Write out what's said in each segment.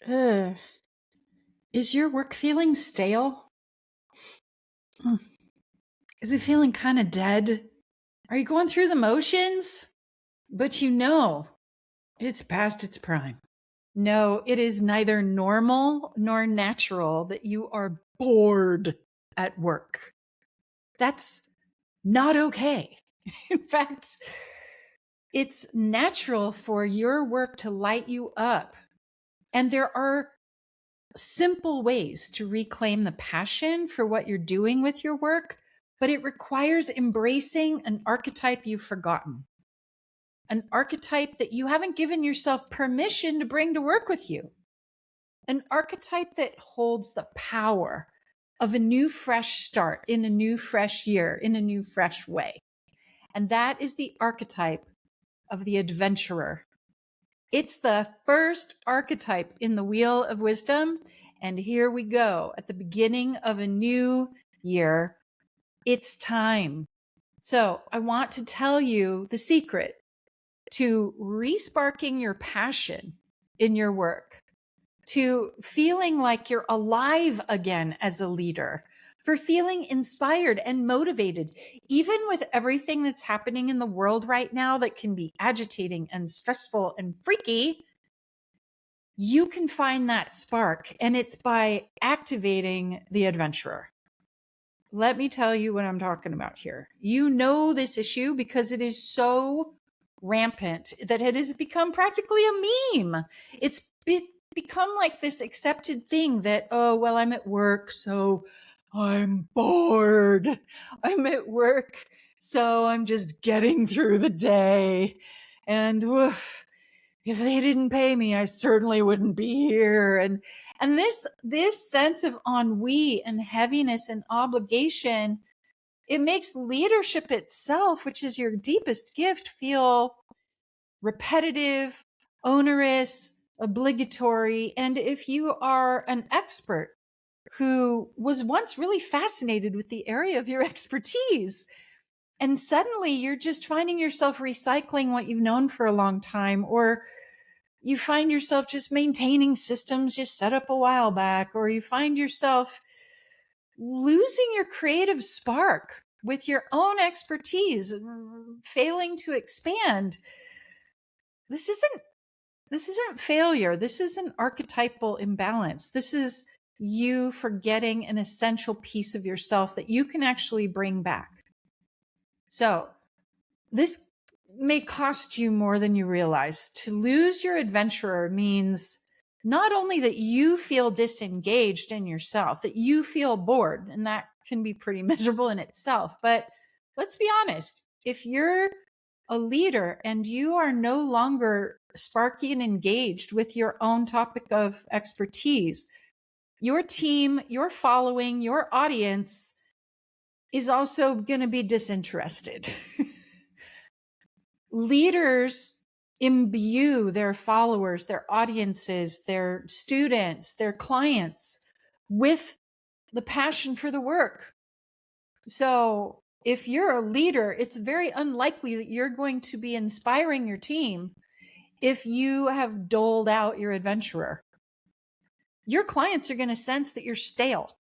Ugh. Is your work feeling stale? Is it feeling kind of dead? Are you going through the motions? But it's past its prime. No, it is neither normal nor natural that you are bored at work. That's not okay. In fact, it's natural for your work to light you up. And there are simple ways to reclaim the passion for what you're doing with your work, but it requires embracing an archetype you've forgotten, an archetype that you haven't given yourself permission to bring to work with you, an archetype that holds the power of a new, fresh start in a new, fresh year, in a new, fresh way. And that is the archetype of the adventurer. It's the first archetype in the Wheel of Wisdom. And here we go at the beginning of a new year. It's time. So I want to tell you the secret to resparking your passion in your work, to feeling like you're alive again as a leader, for feeling inspired and motivated, even with everything that's happening in the world right now that can be agitating and stressful and freaky. You can find that spark, and it's by activating the adventurer. Let me tell you what I'm talking about here. You know this issue because it is so rampant that it has become practically a meme. It's become like this accepted thing that, oh, well, I'm at work, so I'm bored. I'm at work, so I'm just getting through the day. And woof, if they didn't pay me, I certainly wouldn't be here. And this sense of ennui and heaviness and obligation, it makes leadership itself, which is your deepest gift, feel repetitive, onerous, obligatory. And if you are an expert who was once really fascinated with the area of your expertise, and suddenly you're just finding yourself recycling what you've known for a long time, or you find yourself just maintaining systems you set up a while back, or you find yourself losing your creative spark with your own expertise, failing to expand. This isn't failure. This is an archetypal imbalance. This is you forgetting an essential piece of yourself that you can actually bring back. So this may cost you more than you realize. To lose your adventurer means not only that you feel disengaged in yourself, that you feel bored, and that can be pretty miserable in itself. But let's be honest, if you're a leader and you are no longer sparky and engaged with your own topic of expertise, your team, your following, your audience is also going to be disinterested. Leaders imbue their followers, their audiences, their students, their clients with the passion for the work. So if you're a leader, it's very unlikely that you're going to be inspiring your team if you have doled out your adventurer. Your clients are going to sense that you're stale.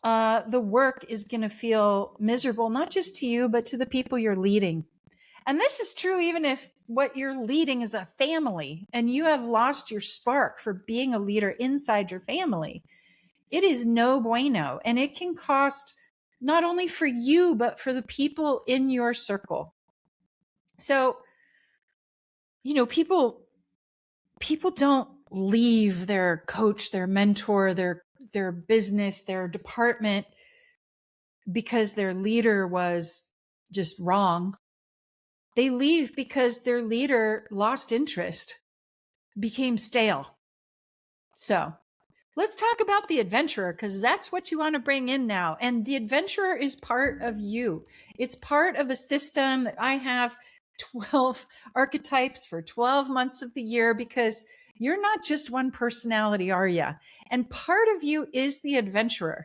The work is going to feel miserable, not just to you, but to the people you're leading. And this is true even if what you're leading is a family and you have lost your spark for being a leader inside your family. It is no bueno, and it can cost not only for you, but for the people in your circle. So, people don't leave their coach, their mentor, their business, their department because their leader was just wrong. They leave because their leader lost interest, became stale. So let's talk about the adventurer, because that's what you want to bring in now. And the adventurer is part of you. It's part of a system that I have 12 archetypes for 12 months of the year, because you're not just one personality, are you? And part of you is the adventurer,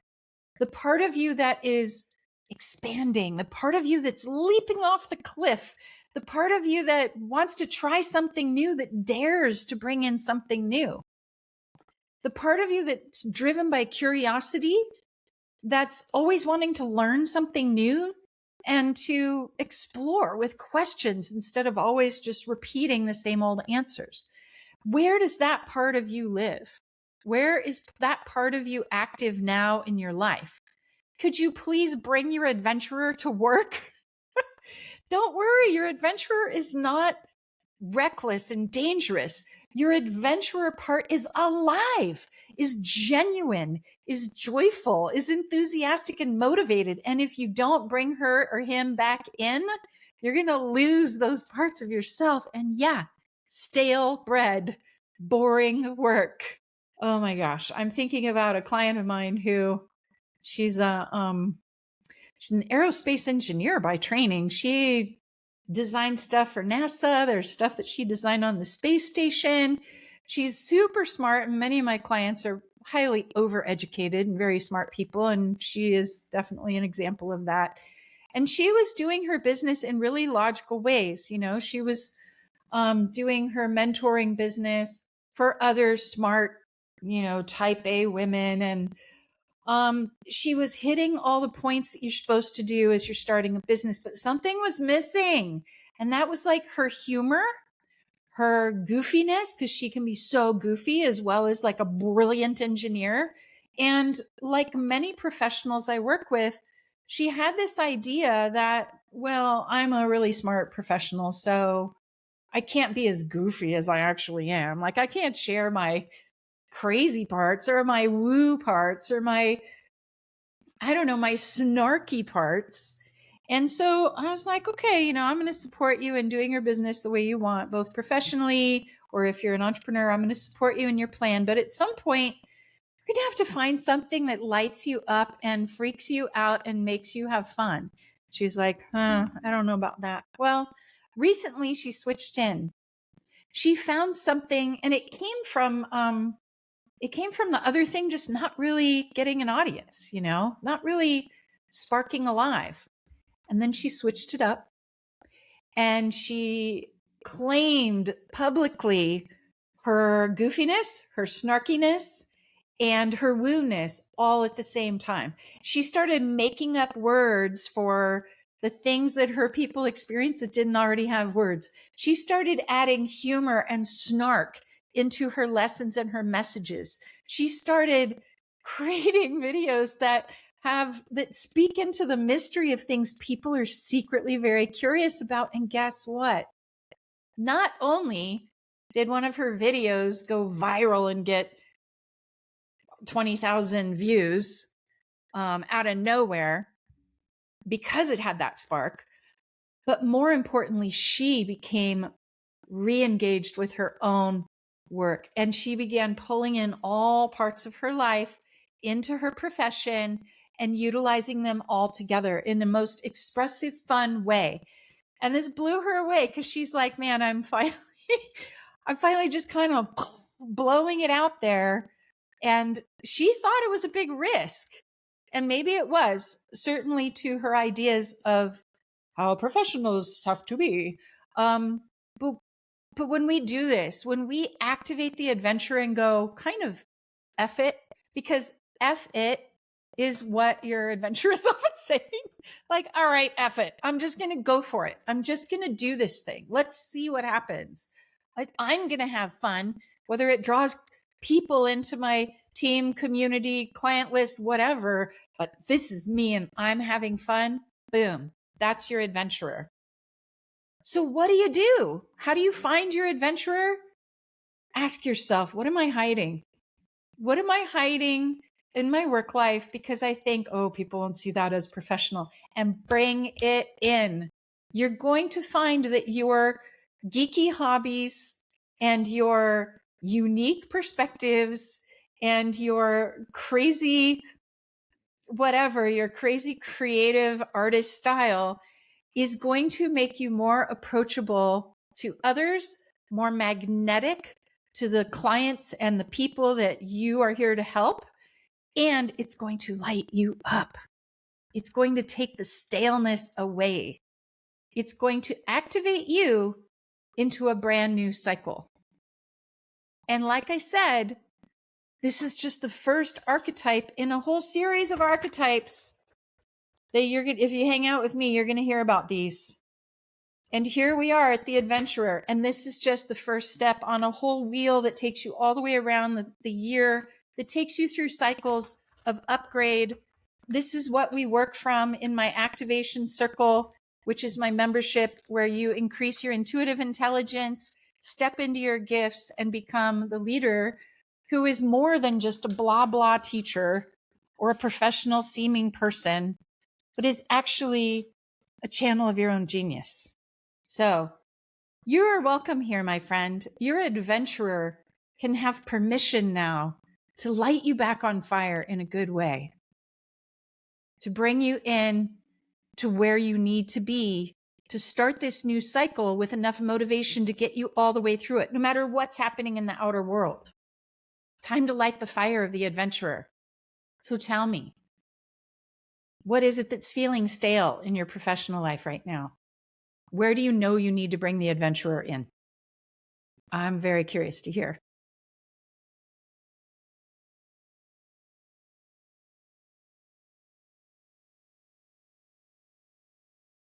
the part of you that is expanding, the part of you that's leaping off the cliff, the part of you that wants to try something new, that dares to bring in something new. the part of you that's driven by curiosity, that's always wanting to learn something new and to explore with questions instead of always just repeating the same old answers. Where does that part of you live? Where is that part of you active now in your life? Could you please bring your adventurer to work? Don't worry, your adventurer is not reckless and dangerous. Your adventurer part is alive, is genuine, is joyful, is enthusiastic and motivated. And if you don't bring her or him back in, you're going to lose those parts of yourself. And yeah, stale bread, boring work. Oh my gosh. I'm thinking about a client of mine who she's an aerospace engineer by training. She designed stuff for NASA. There's stuff that she designed on the space station. She's super smart, and many of my clients are highly overeducated and very smart people, and she is definitely an example of that. And she was doing her business in really logical ways. You know, she was doing her mentoring business for other smart, type A women, and she was hitting all the points that you're supposed to do as you're starting a business, but something was missing. And that was like her humor, her goofiness, because she can be so goofy as well as like a brilliant engineer. And like many professionals I work with, she had this idea that, well, I'm a really smart professional, so I can't be as goofy as I actually am. Like I can't share my crazy parts or my woo parts or my snarky parts. And so I was like, okay, I'm going to support you in doing your business the way you want, both professionally, or if you're an entrepreneur, I'm going to support you in your plan. But at some point, you're going to have to find something that lights you up and freaks you out and makes you have fun. She's like, I don't know about that. Well, recently she switched in. She found something, and it came from the other thing just not really getting an audience, not really sparking alive. And then she switched it up and she claimed publicly her goofiness, her snarkiness, and her woo-ness all at the same time. She started making up words for the things that her people experienced that didn't already have words. She started adding humor and snark into her lessons and her messages. She started creating videos that speak into the mystery of things people are secretly very curious about. And guess what? Not only did one of her videos go viral and get 20,000 views out of nowhere because it had that spark, but more importantly, she became re-engaged with her own work. And she began pulling in all parts of her life into her profession and utilizing them all together in the most expressive, fun way. And this blew her away because she's like, man, I'm finally just kind of blowing it out there. And she thought it was a big risk. And maybe it was, certainly to her ideas of how professionals have to be. But when we do this, when we activate the adventure and go kind of F it, because F it is what your adventure is often saying. Like, all right, F it. I'm just going to go for it. I'm just going to do this thing. Let's see what happens. I'm going to have fun, whether it draws people into my team, community, client list, whatever. But this is me and I'm having fun. Boom. That's your adventurer. So what do you do? How do you find your adventurer? Ask yourself, what am I hiding? What am I hiding in my work life because I think, oh, people won't see that as professional? And bring it in. You're going to find that your geeky hobbies and your unique perspectives and your crazy, your crazy creative artist style is going to make you more approachable to others, more magnetic to the clients and the people that you are here to help. And it's going to light you up. It's going to take the staleness away. It's going to activate you into a brand new cycle. And like I said, This is just the first archetype in a whole series of archetypes that if you hang out with me, you're going to hear about these. And here we are at the adventurer. And this is just the first step on a whole wheel that takes you all the way around the year, that takes you through cycles of upgrade. This is what we work from in my activation circle, which is my membership, where you increase your intuitive intelligence, step into your gifts, and become the leader who is more than just a blah, blah teacher or a professional seeming person, but is actually a channel of your own genius. So you are welcome here, my friend. Your adventurer can have permission now to light you back on fire in a good way, to bring you in to where you need to be to start this new cycle with enough motivation to get you all the way through it, no matter what's happening in the outer world. Time to light the fire of the adventurer. So tell me, what is it that's feeling stale in your professional life right now? Where do you know you need to bring the adventurer in? I'm very curious to hear.